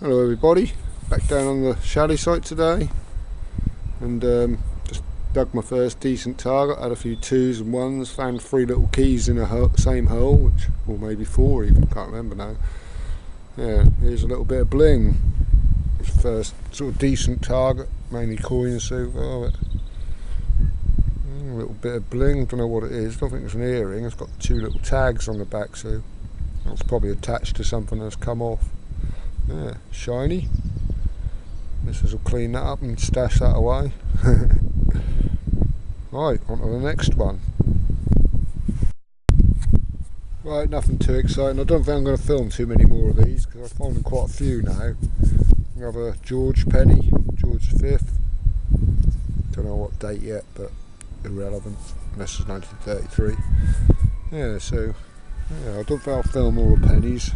Hello everybody, back down on the Chalet site today, and just dug my first decent target. Had a few 2s and 1s, found 3 little keys in a same hole, which, or maybe 4 even, can't remember now. Yeah, here's a little bit of bling. First sort of decent target, mainly coins so far. A little bit of bling, don't know what it is, don't think it's an earring. It's got 2 little tags on the back, so it's probably attached to something that's come off. Yeah, shiny. Missus will clean that up and stash that away. Right, on to the next one. Right, nothing too exciting. I don't think I'm going to film too many more of these because I've found quite a few now. We have a George penny, George V. Don't know what date yet, but irrelevant, unless it's 1933. Yeah, so yeah, I don't think I'll film all the pennies.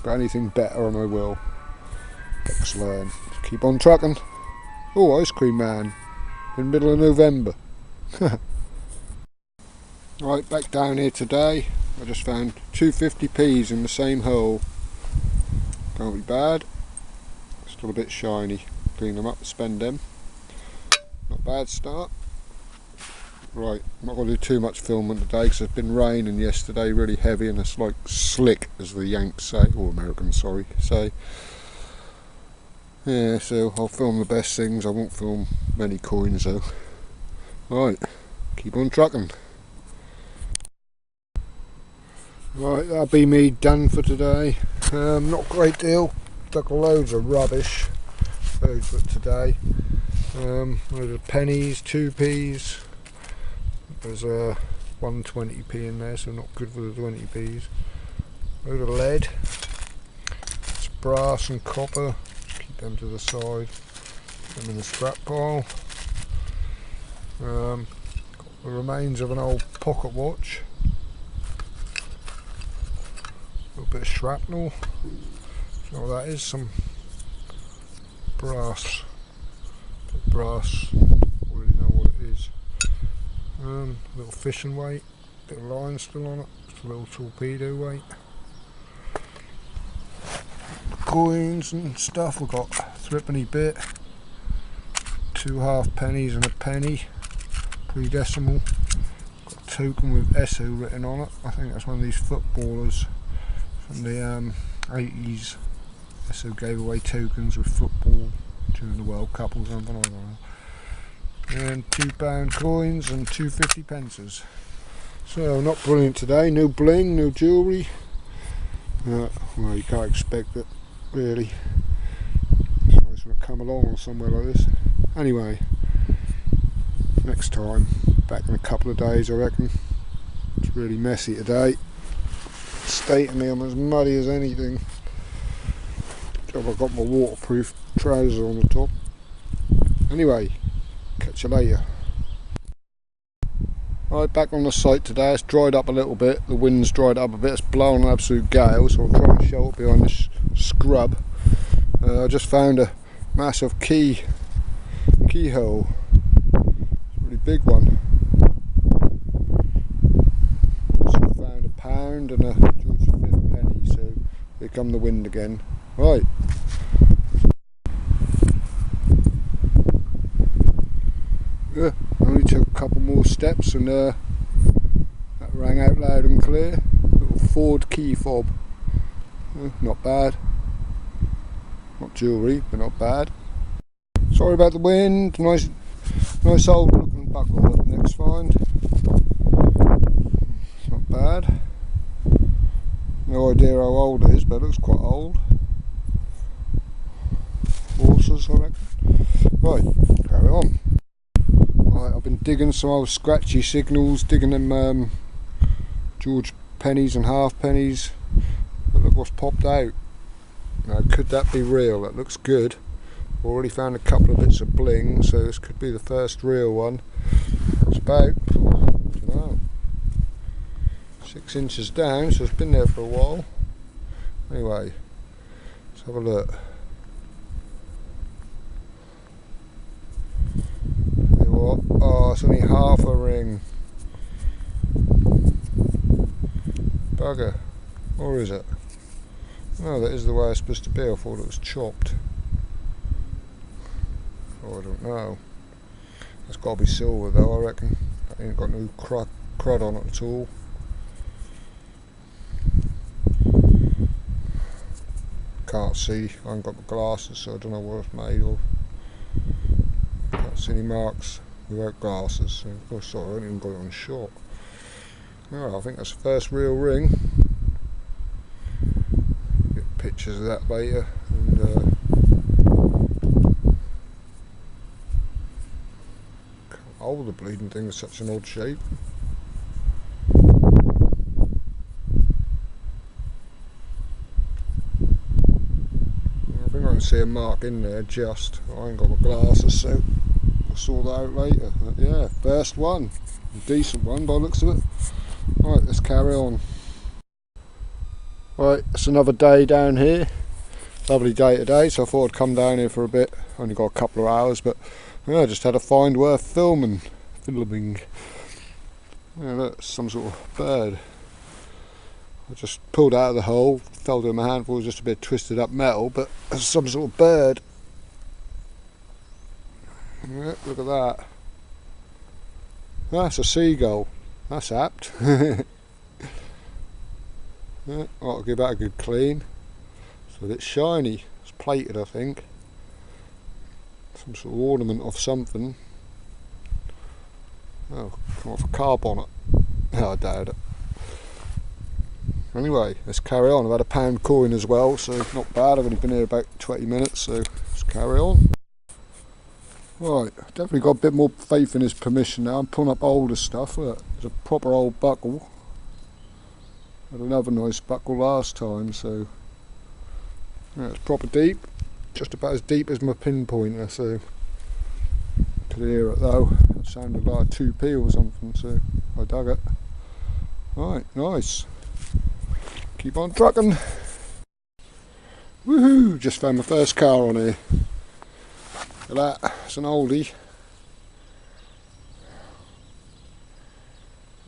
Got anything better and I will. Excellent. Keep on trucking. Oh, ice cream man. In the middle of November. Right, back down here today. I just found 250p's in the same hole. Can't be bad. Still a bit shiny. Clean them up, spend them. Not a bad start. Right, I'm not going to do too much filming today because it's been raining yesterday, really heavy, and it's like slick, as the Yanks say, or Americans, sorry, say. Yeah, so I'll film the best things. I won't film many coins though. Right, keep on trucking. Right, that'll be me done for today. Not a great deal. Dug loads of rubbish. Loads for today. Loads of pennies, 2p's. There's a 120p in there, so not good for the 20p's. Load of lead. It's brass and copper. Keep them to the side. Put them in the scrap pile. Got the remains of an old pocket watch. A little bit of shrapnel. So what that is, some brass. Brass. Already know what it is. Little fishing weight, bit of line still on it, just a little torpedo weight. Coins and stuff, we've got a threepenny bit, 2 halfpennies and a penny, pre-decimal. Got a token with SO written on it. I think that's one of these footballers from the 80s. SO gave away tokens with football during the World Cup or something, I don't know. And £2 coins and 2 50p. So not brilliant today, no bling, no jewellery. Well, you can't expect it really. It's nice when it come along or somewhere like this. Anyway, next time, back in a couple of days I reckon. It's really messy today. State of me, I'm as muddy as anything. I've got my waterproof trousers on the top. Anyway, catch you later. Right, back on the site today. It's dried up a little bit. The wind's dried up a bit. It's blowing an absolute gale, so I'll try and show it behind this scrub. I just found a massive keyhole. It's a really big one. Also found a £1 and a George V penny. So here come the wind again. Right. Yeah, only took a couple more steps and that rang out loud and clear. Little Ford key fob. Not bad. Not jewellery, but not bad. Sorry about the wind. Nice old looking buckle up next find. It's not bad. No idea how old it is, but it looks quite old. Horses, I reckon. Right, carry on. Right, I've been digging some old scratchy signals, digging them George pennies and halfpennies. But look what's popped out. Now, could that be real? That looks good. Already found a couple of bits of bling, so this could be the first real one. It's about, I don't know, 6 inches down, so it's been there for a while. Anyway, let's have a look. Oh, it's only half a ring. Bugger. Or is it? Oh, that is the way it's supposed to be. I thought it was chopped. Oh, I don't know. It's got to be silver though, I reckon. That ain't got no crud on it at all. Can't see. I haven't got my glasses, so I don't know what it's made of. Can't see any marks without glasses. So, oh, sorry, I haven't even got it on shot. Oh, I think that's the first real ring. Get pictures of that later. And, oh, the bleeding thing is such an odd shape. I think I can see a mark in there just. I ain't got my glasses, so I'll sort that out later. But yeah, first one. A decent one by the looks of it. Right, let's carry on. Right, it's another day down here. Lovely day today, so I thought I'd come down here for a bit. Only got a couple of hours, but yeah, I just had a find worth filming. Yeah, look, some sort of bird. I just pulled out of the hole, felt it in my hand, thought it was just a bit of twisted up metal, but it's some sort of bird. Yeah, look at that. That's a seagull. That's apt. Yeah, I'll give that a good clean. It's a bit shiny. It's plated, I think. Some sort of ornament of something. Oh, come off a carb on it. Oh, I doubt it. Anyway, let's carry on. I've had a pound coin as well, so not bad. I've only been here about 20 minutes, so let's carry on. Right, definitely got a bit more faith in his permission now. I'm pulling up older stuff. Look, there's a proper old buckle. Had another nice buckle last time, so yeah, it's proper deep. Just about as deep as my pinpointer, so could hear it though. It sounded like a 2p or something, so I dug it. Right, nice. Keep on trucking. Woohoo! Just found my first car on here. Look at that, it's an oldie.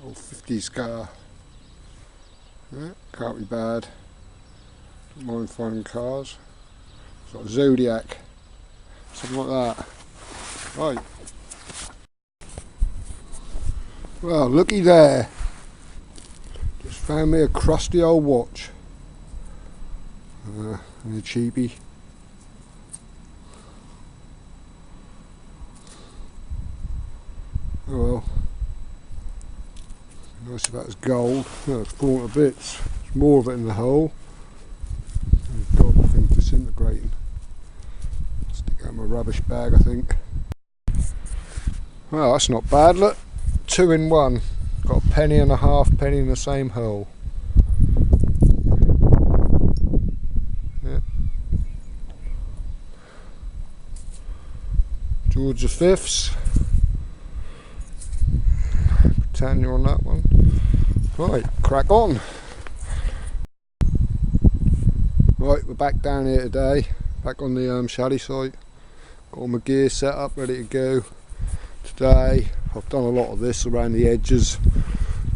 Old 50s car. Yeah, can't be bad. Don't mind finding cars. It's like a Zodiac. Something like that. Right. Well, looky there. Just found me a crusty old watch. And a cheapie. Oh well. Nice if that was gold. No, it's fallen to bits. There's more of it in the hole. Oh God, the thing's disintegrating. Stick out my rubbish bag, I think. Well, that's not bad, look. 2 in 1. Got a penny and a half penny in the same hole. Yeah. George V's. Britannia on that one. Right, crack on. Right, we're back down here today. Back on the Chalet site. Got all my gear set up, ready to go. Today, I've done a lot of this around the edges.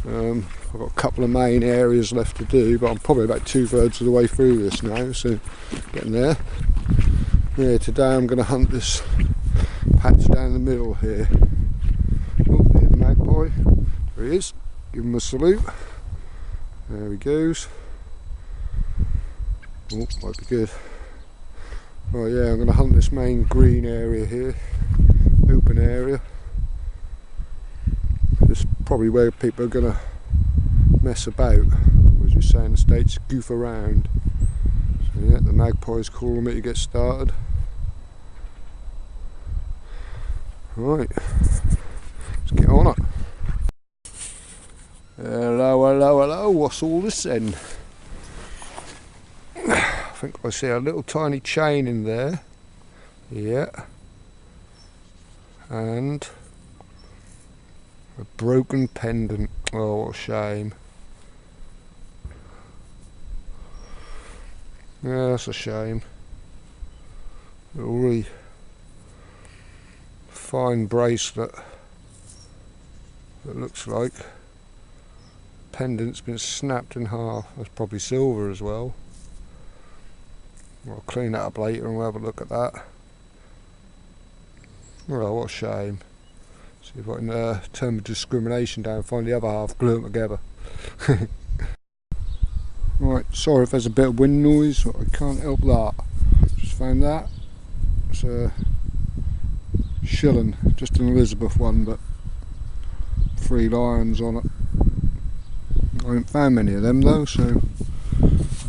I've got a couple of main areas left to do, but I'm probably about 2/3 of the way through this now, so getting there. Yeah, today I'm going to hunt this patch down the middle here. Oh, there's the magpie. There he is. Give him a salute. There he goes. Oh, might be good. Right, yeah, I'm going to hunt this main green area here. Open area. This is probably where people are going to mess about, as you say in the States, goof around. So yeah, the magpie's calling me to get started. Right, let's get on it. Hello, hello, hello, what's all this then? I think I see a little tiny chain in there. Yeah. And a broken pendant. Oh, what a shame. Yeah, that's a shame. A really fine bracelet. It looks like. Pendant's been snapped in half. That's probably silver as well. I'll clean that up later and we'll have a look at that. Well, what a shame. See if I can turn the discrimination down and find the other half, glue them together. Right, sorry if there's a bit of wind noise, but I can't help that. Just found that. It's a shilling, just an Elizabeth one, but 3 lions on it. I haven't found many of them though, so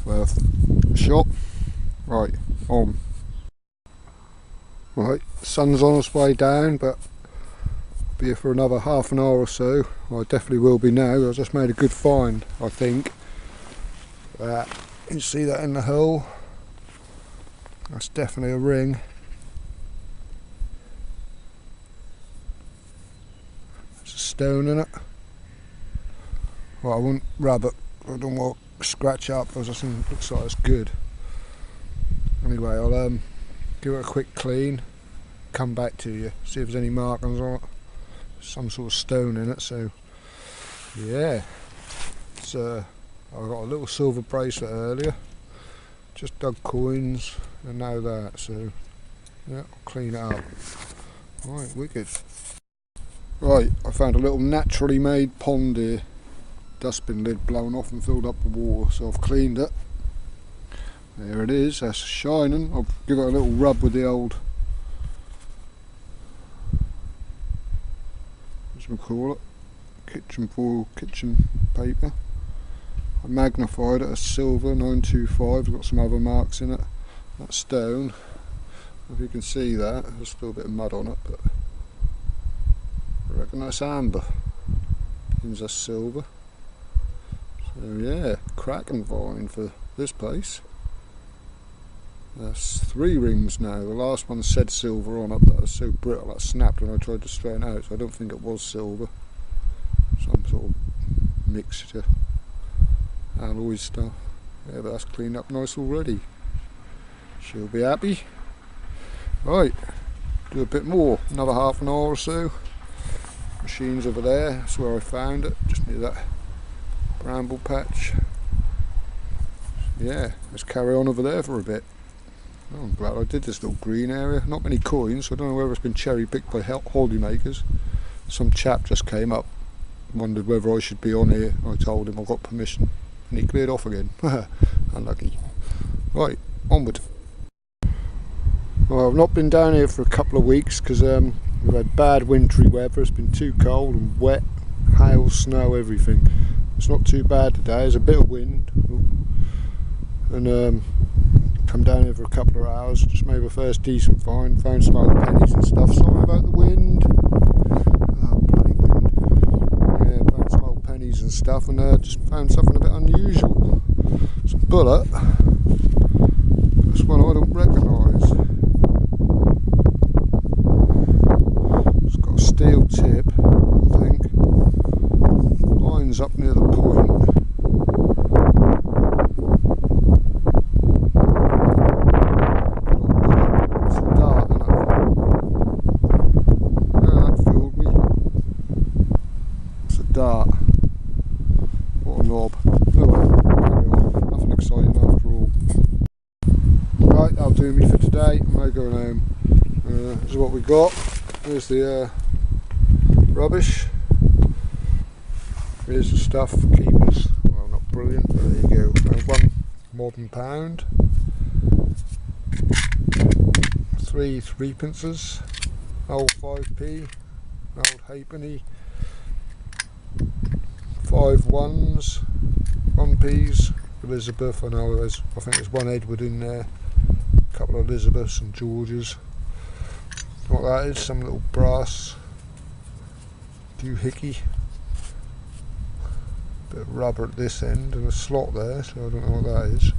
worth a shot. Right, on. Right, sun's on its way down, but I'll be here for another half an hour or so. Well, I definitely will be now. I just made a good find, I think. You can see that in the hole. That's definitely a ring. There's a stone in it. Well, I won't rub it. I don't want to scratch up because I think it looks like it's good. Anyway, I'll give it a quick clean, come back to you, see if there's any markings on it. Some sort of stone in it, so yeah. It's I got a little silver bracelet earlier, just dug coins and now that, so yeah, I'll clean it up. Right, wicked. Right, I found a little naturally made pond here. Dustbin lid blown off and filled up with water, so I've cleaned it. There it is, that's shining. I'll give it a little rub with the old, what do we call it, kitchen foil, kitchen paper. I magnified it as silver 925, it's got some other marks in it. That stone, if you can see that, there's still a bit of mud on it, but I reckon that's amber. Means that's silver. So yeah, cracking find for this place. That's 3 rings now. The last one said silver on it, but it was so brittle that snapped when I tried to straighten out, so I don't think it was silver. Some sort of mixture. Alloy stuff. Yeah, but that's cleaned up nice already. She'll be happy. Right, do a bit more, another half an hour or so. Machine's over there, that's where I found it, just near that bramble patch. Yeah, let's carry on over there for a bit. Oh, I'm glad I did this little green area. Not many coins, so I don't know whether it's been cherry picked by holidaymakers. Some chap just came up, wondered whether I should be on here. I told him I got permission. And he cleared off again. Unlucky. Right, onward. Well, I've not been down here for a couple of weeks because we've had bad wintry weather. It's been too cold and wet, hail, snow, everything. It's not too bad today. There's a bit of wind, and come down here for a couple of hours. Just made my first decent find. Found some old pennies and stuff. Sorry about the wind. Oh, bloody wind. Yeah, found some old pennies and stuff, and just found something a bit unusual. It's a bullet. This one I don't recognise. It's got a steel tip, I think. Lines up near the point. It's a dart, isn't it? Yeah, that fooled me. It's a dart. What a knob. Oh well, carry on. Nothing exciting after all. Right, that'll do me for today. I'm now going home. This is what we got. There's the rubbish. Here's the stuff for keepers. Well, not brilliant, but there you go. One modern pound. 3 threepences. Old 5p. Old halfpenny. 5 ones. 1p's. Elizabeth. I know I think there's 1 Edward in there. A couple of Elizabeths and Georges. What that is? Some little brass doohickey. Bit of rubber at this end and a slot there, so I don't know what that is.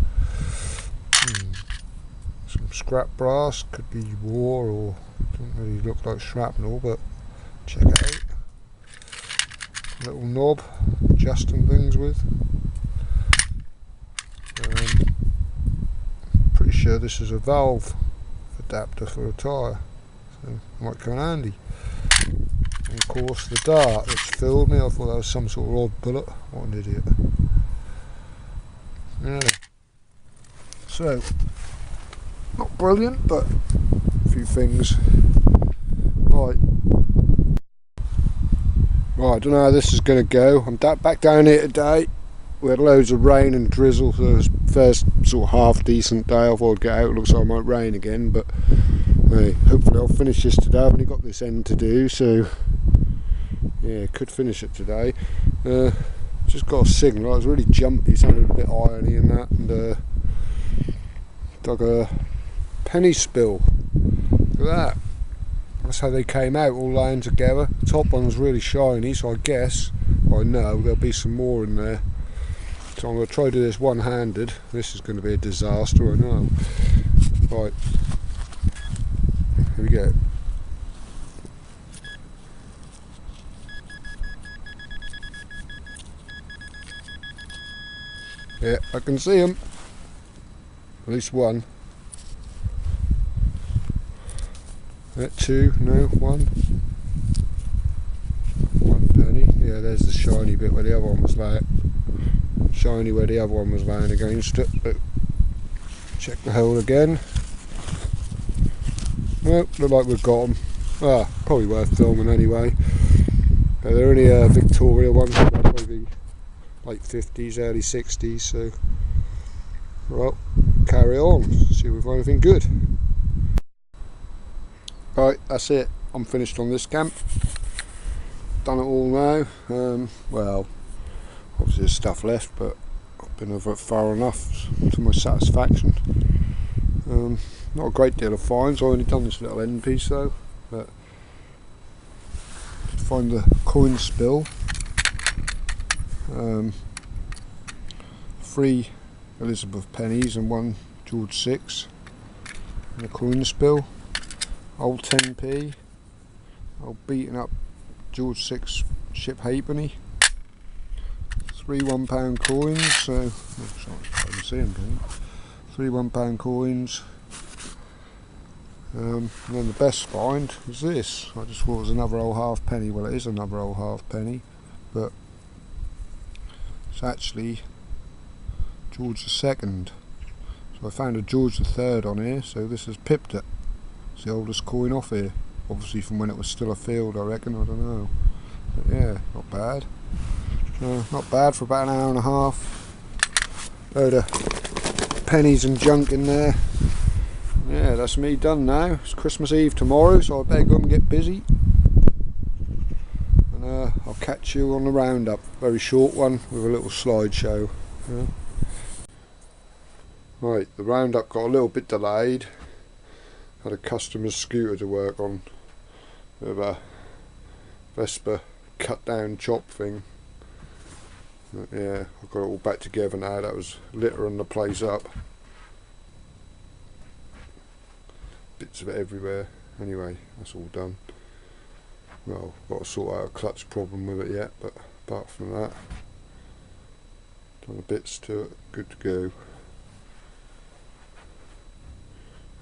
Some scrap brass, could be war or doesn't really look like shrapnel, but check it out. Little knob, adjusting things with. Pretty sure this is a valve adapter for a tyre, so it might come in handy. And of course the dart that's filled me, I thought that was some sort of odd bullet. What an idiot. Yeah. So, Not brilliant, but a few things. Right. Right, I don't know how this is going to go. I'm back down here today. We had loads of rain and drizzle, so it was the first sort of half decent day. I thought I'd get out. It looks like it might rain again, but hey, hopefully I'll finish this today. I've only got this end to do, so yeah, could finish it today. Just got a signal. It was really jumpy, sounded a bit irony in that, and dug a penny spill. Look at that. That's how they came out, all lying together. The top one was really shiny, so I guess, I know, there'll be some more in there. So I'm going to try to do this one-handed. This is going to be a disaster, I know. Right, here we go. Yeah, I can see them. At least one. Two, no, one. One penny. Yeah, there's the shiny bit where the other one was laying. Shiny where the other one was laying against it. But check the hole again. Nope, look like we've got them. Ah, probably worth filming anyway. They're only Victoria ones, probably late 50s, early 60s, so well, carry on, see if we find anything good. Right, that's it. I'm finished on this camp. Done it all now. Well, obviously there's stuff left, but I've been over it far enough to my satisfaction. Not a great deal of finds. I've only done this little end piece though. But did find the coin spill. 3 Elizabeth pennies and 1 George 6. And a coin spill. Old 10p, old beaten up George 6 ship halfpenny, 3 £1 coins, so oh, sorry, I can see them, can you? 3 £1 coins, and then the best find is this. I just thought it was another old halfpenny. Well, it is another old halfpenny, but it's actually George II. So I found a George III on here, so this has pipped it. It's the oldest coin off here, obviously from when it was still a field, I reckon, I don't know. But yeah, not bad. Not bad for about an hour and a half. Load of pennies and junk in there. Yeah, that's me done now. It's Christmas Eve tomorrow, so I better go and get busy. And I'll catch you on the roundup. Very short one with a little slideshow. Yeah. Right, the roundup got a little bit delayed. Had a customer's scooter to work on with a Vespa cut down chop thing. But yeah, I've got it all back together now. That was littering the place up. Bits of it everywhere. Anyway, that's all done. Well, got to sort out a clutch problem with it yet, but apart from that, done the bits to it, good to go.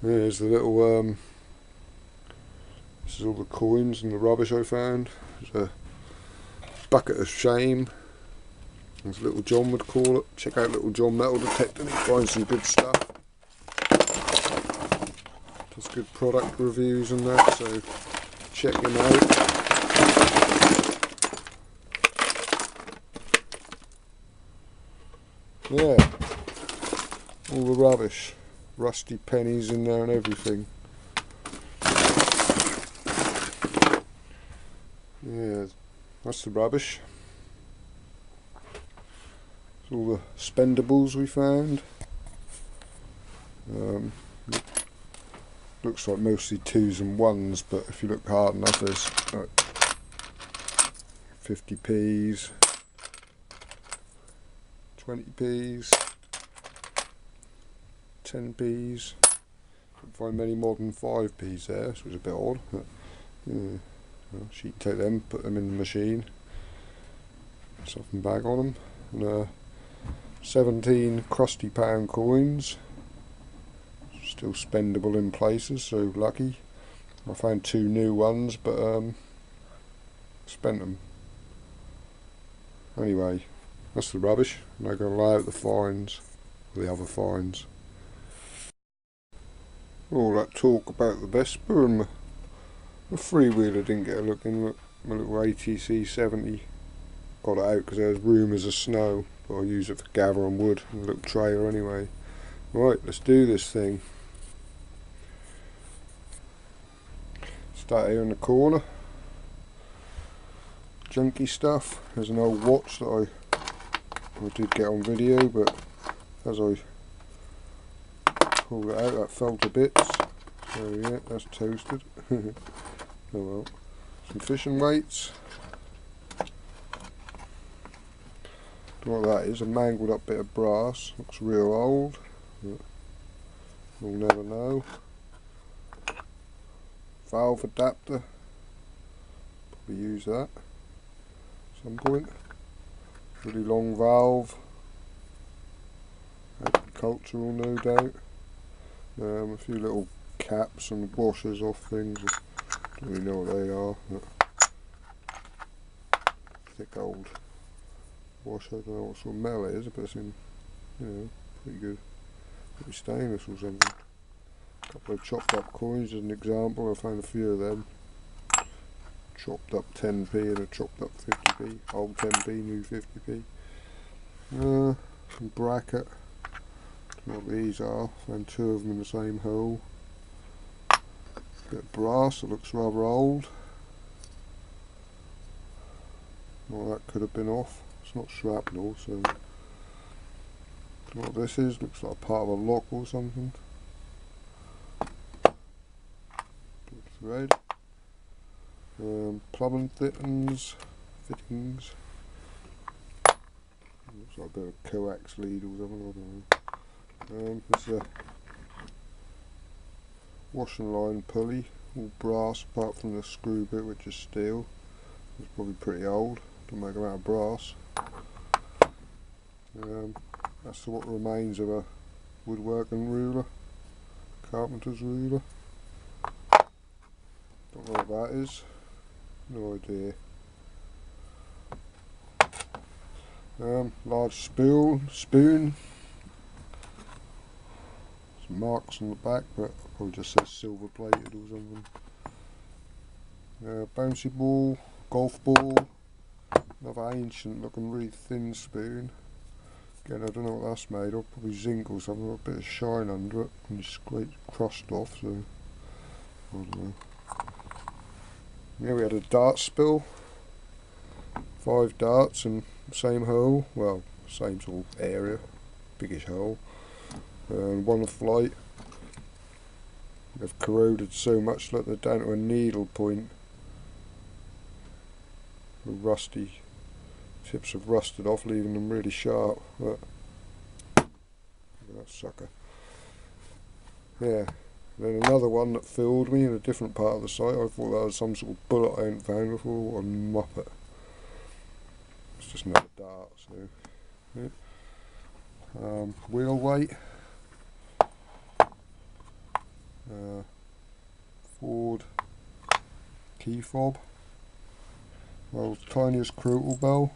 There's the little, this is all the coins and the rubbish I found. There's a bucket of shame, as Little John would call it. Check out Little John Metal Detector and he finds some good stuff. Does good product reviews and that, so check him out. Yeah, all the rubbish. Rusty pennies in there and everything. Yeah, that's the rubbish. It's all the spendables we found. Looks like mostly 2s and 1s, but if you look hard enough, there's like 50p's, 20p's, 10p's. Couldn't find many more than 5p's there, which was a bit odd. But, yeah. Well, she can take them, put them in the machine, soften bag on them, and 17 crusty pound coins, still spendable in places, so lucky. I found 2 new ones, but spent them. Anyway, that's the rubbish. I'm now going to lay out the finds, or the other finds. All that talk about the Vespa and the freewheeler didn't get a look in. Look, my little ATC 70 got it out because there was rumours of snow, but I'll use it for gathering wood and a little trailer anyway. Right, let's do this thing. Start here in the corner. Junky stuff. There's an old watch that I did get on video, but as I pulled it out that fell to bits. So yeah, that's toasted. Oh well. Some fishing weights. Don't know what that is, a mangled up bit of brass. Looks real old. We'll never know. Valve adapter. Probably use that at some point. Really long valve. Agricultural, no doubt. A few little caps and washers off things. Don't really know what they are. Thick old washer. I don't know what sort of metal it is, but it's in, you know, pretty good. Could be stainless or something. A couple of chopped up coins as an example. I found a few of them. Chopped up 10p and a chopped up 50p. Old 10p, new 50p. Some bracket. Don't know what these are. Found two of them in the same hole. Bit of brass that looks rather old. Well, that could have been off. It's not shrapnel, so don't know what this is. Looks like part of a lock or something. Bit of thread. Plumbing fittings. Looks like a bit of coax lead or something. I don't know. This is a washing line pulley, all brass apart from the screw bit, which is steel. It's probably pretty old. Don't make them out of brass. That's what remains of a woodworking ruler, carpenter's ruler. Don't know what that is. No idea. Large spoon. Some marks on the back, but probably just says silver plated or something. Bouncy ball, golf ball. Another ancient looking really thin spoon. Again, I don't know what that's made of, probably zinc or something, with a bit of shine under it, and it's scraped crust off, so I don't know. Yeah, we had a dart spill. 5 darts in the same hole, well, same sort of area, biggish hole, and one a flight. They've corroded so much that they're down to a needle point. The rusty tips have rusted off, leaving them really sharp. Look at that sucker. Yeah. Then another one that filled me in a different part of the site. I thought that was some sort of bullet I hadn't found before. What a muppet. It's just another dart, so yeah. Wheel weight. Ford key fob. World's tiniest crotal bell.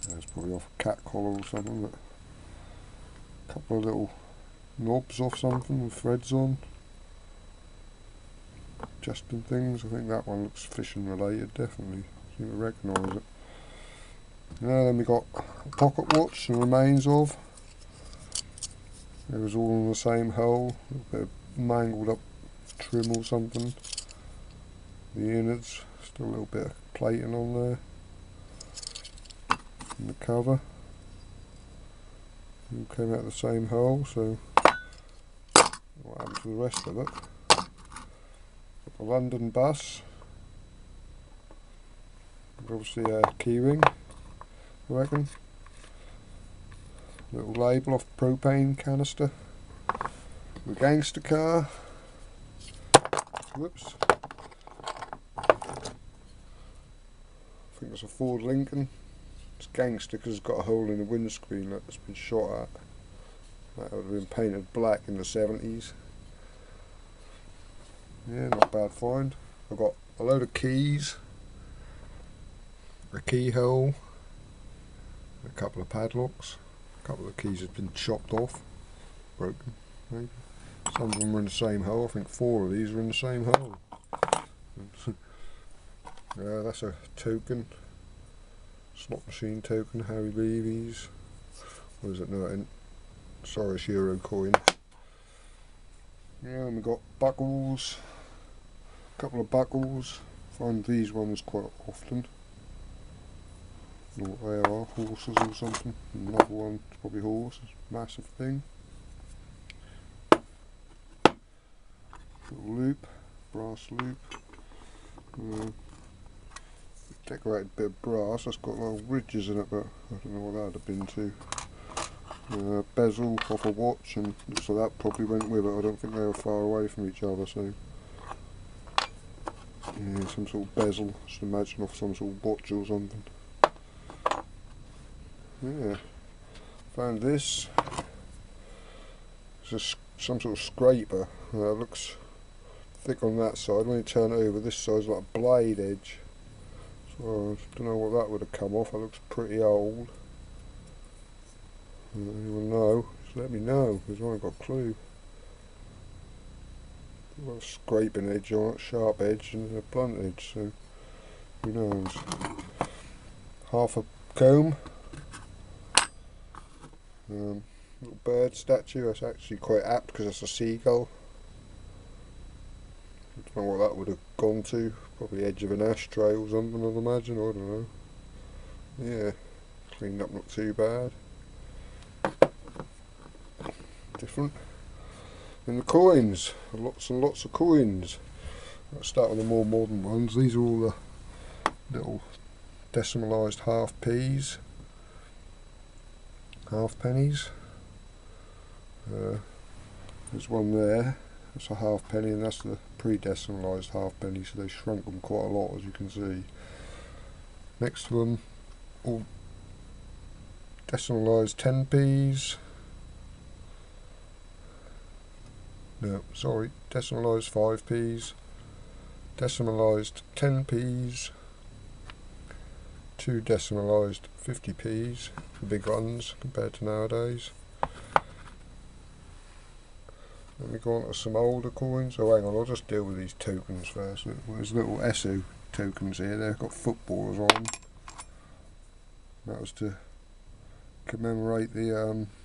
That's probably off a cat collar or something, but a couple of little knobs off something with threads on. Adjusting things. I think that one looks fishing related, definitely. I seem to recognise it. Then we got a pocket watch, the remains of. It was all in the same hole. A little bit of mangled up trim or something. The innards, still a little bit of plating on there. And the cover. All came out of the same hole, so what happened to the rest of it? Got the London bus. Obviously a keyring, I reckon. Little label off propane canister. The gangster car. Whoops. I think it's a Ford Lincoln. It's gangster because it's got a hole in the windscreen that's been shot at. That would have been painted black in the 70s. Yeah, not bad find. I've got a load of keys, a keyhole, a couple of padlocks. A couple of keys have been chopped off, broken maybe. Some of them are in the same hole. I think 4 of these are in the same hole. Yeah, that's a token. Slot machine token, Harry Beavies. What is it now? Sorry, it's Euro coin. Yeah, and we've got buckles. A couple of buckles. Find these ones quite often. What they are, horses or something. Another one, it's probably horse, massive thing. Little loop, brass loop. Decorated bit of brass, that's got little ridges in it, but I don't know what that would have been to. Bezel off a watch, and so that probably went with it. I don't think they were far away from each other, so yeah, some sort of bezel, just imagine off some sort of watch or something. Yeah, found this. It's some sort of scraper. It looks thick on that side. When you turn it over, this side's like a blade edge. So I don't know what that would have come off. It looks pretty old. Anyone know? Just let me know, because I ain't got a clue. Got a scraping edge on it, sharp edge, and a blunt edge, so who knows. Half a comb. Little bird statue. That's actually quite apt because it's a seagull. I don't know what that would have gone to. Probably edge of an ashtray or something, I'd imagine. I don't know. Yeah, cleaned up not too bad. Different. And the coins, lots and lots of coins. I'll start with the more modern ones. These are all the little decimalised half p's, half pennies. There's one there, that's a half penny, and that's the pre-decimalised half penny, so they shrunk them quite a lot, as you can see. Next to them, all decimalised 10p's. No, sorry, decimalised 5p's, decimalised 10p's, 2 decimalised 50p's, the big ones compared to nowadays. Let me go on to some older coins. Oh, hang on, I'll just deal with these tokens first. There's little ESO tokens here. They've got footballers on them. That was to commemorate the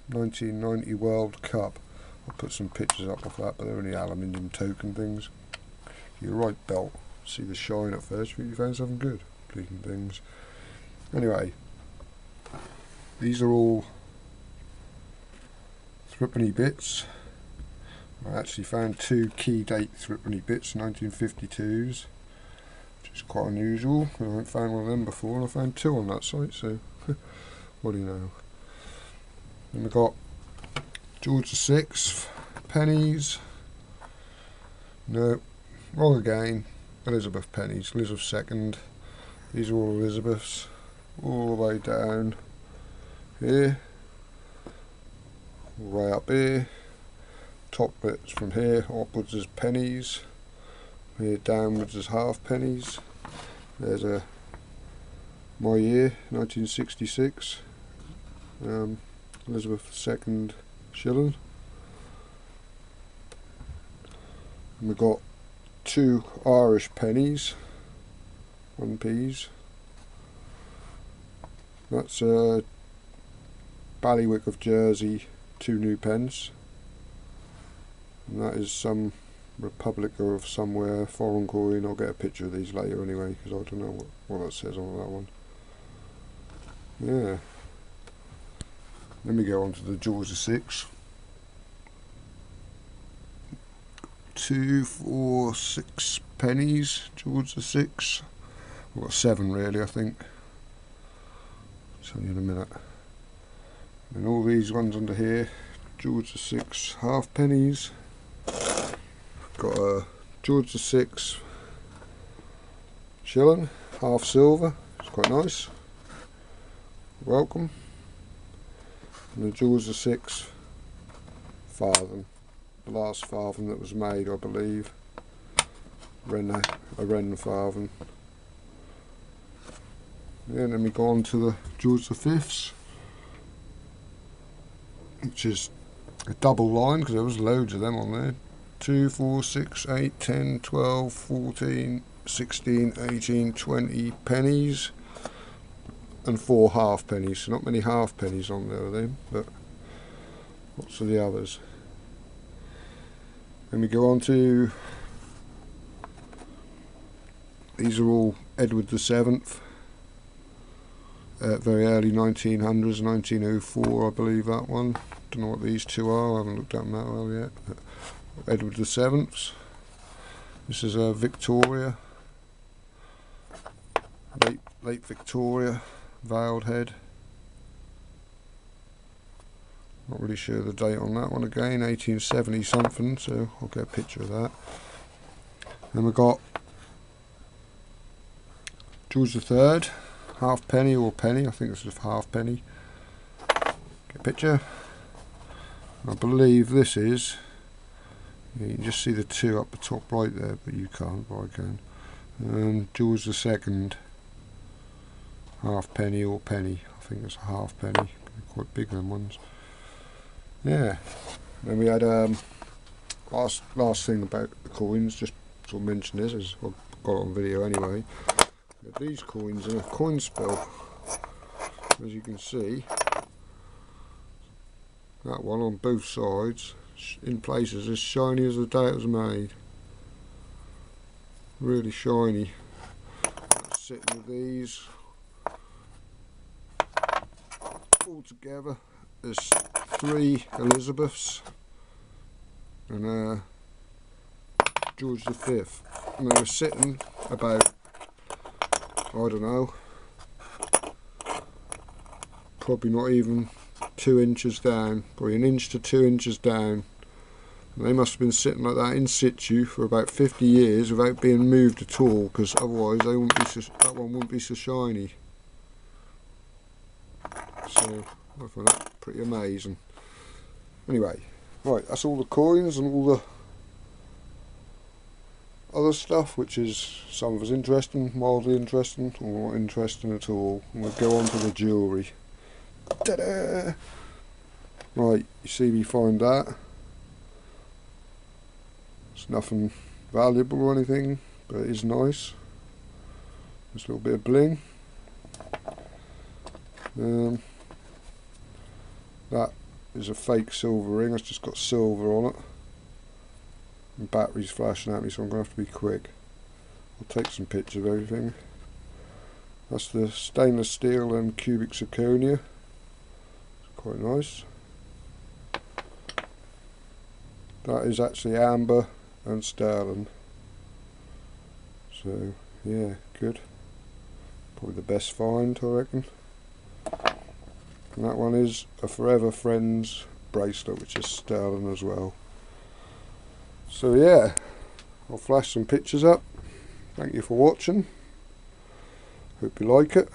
1990 World Cup. I'll put some pictures up of that, but they're only aluminium token things. Your right belt, see the shine at first. You found something good, bleeding things. Anyway, these are all threepenny bits. I actually found 2 key date threepenny bits, 1952s, which is quite unusual. I haven't found one of them before, and I found 2 on that site, so what do you know. Then we've got George VI pennies. No, wrong again. Elizabeth pennies, Elizabeth II. These are all Elizabeths, all the way down here, all the way up here. Top bits from here upwards as pennies, here downwards as half pennies. There's a my year, 1966, Elizabeth II shilling. And we've got 2 Irish pennies, 1p's. That's Ballywick of Jersey, 2 new pence. And that is some Republic of somewhere, foreign coin. I'll get a picture of these later anyway, because I don't know what that says on that one. Yeah. Let me go on to the George VI. 2, 4, 6 pennies, George VI. I've got 7 really, I think. I'll tell you in a minute. And all these ones under here, George VI half pennies. Got a George VI shilling, half silver, it's quite nice. Welcome. And the George VI farthing, the last farthing that was made, I believe. A Wren farthing. Yeah, then we go on to the George V's, which is a double line, because there was loads of them on there. 2, 4, 6, 8, 10, 12, 14, 16, 18, 20 pennies and 4 half pennies. So not many half pennies on there then, but lots of the others. Then we go on to, these are all Edward the 7th, very early 1900s, 1904 I believe that one. Don't know what these two are, I haven't looked at them that well yet. But Edward the 7th. This is a Victoria, late Victoria, veiled head. Not really sure the date on that one again, 1870 something, so I'll get a picture of that. Then we've got George III, half penny or penny, I think this is half penny. Get a picture. I believe this is, you can just see the 2 up the top right there, but you can't, but I can. George II, half penny or penny, I think it's a half penny, they're quite big them ones. Yeah, then we had last thing about the coins, just sort of mention this as I've got it on video anyway. We had these coins in a coin spell, as you can see. That one on both sides, in places as shiny as the day it was made. Really shiny. Sitting with these all together. There's 3 Elizabeths and George V, and they were sitting about, I don't know, probably not even 2 inches down, probably 1 inch to 2 inches down, and they must have been sitting like that in situ for about 50 years without being moved at all, because otherwise they wouldn't be that one wouldn't be so shiny. So I find that pretty amazing. Anyway, right, that's all the coins and all the other stuff, which is some of us interesting, mildly interesting, or not interesting at all. And we'll go on to the jewellery. Ta-da! Right, you see me find that. It's nothing valuable or anything, but it is nice. Just a little bit of bling. That is a fake silver ring, it's just got silver on it. And batteries flashing at me, so I'm going to have to be quick. I'll take some pictures of everything. That's the stainless steel and cubic zirconia. It's quite nice. That is actually amber and sterling. So yeah, good. Probably the best find, I reckon. And that one is a Forever Friends bracelet, which is sterling as well. So yeah, I'll flash some pictures up. Thank you for watching. Hope you like it.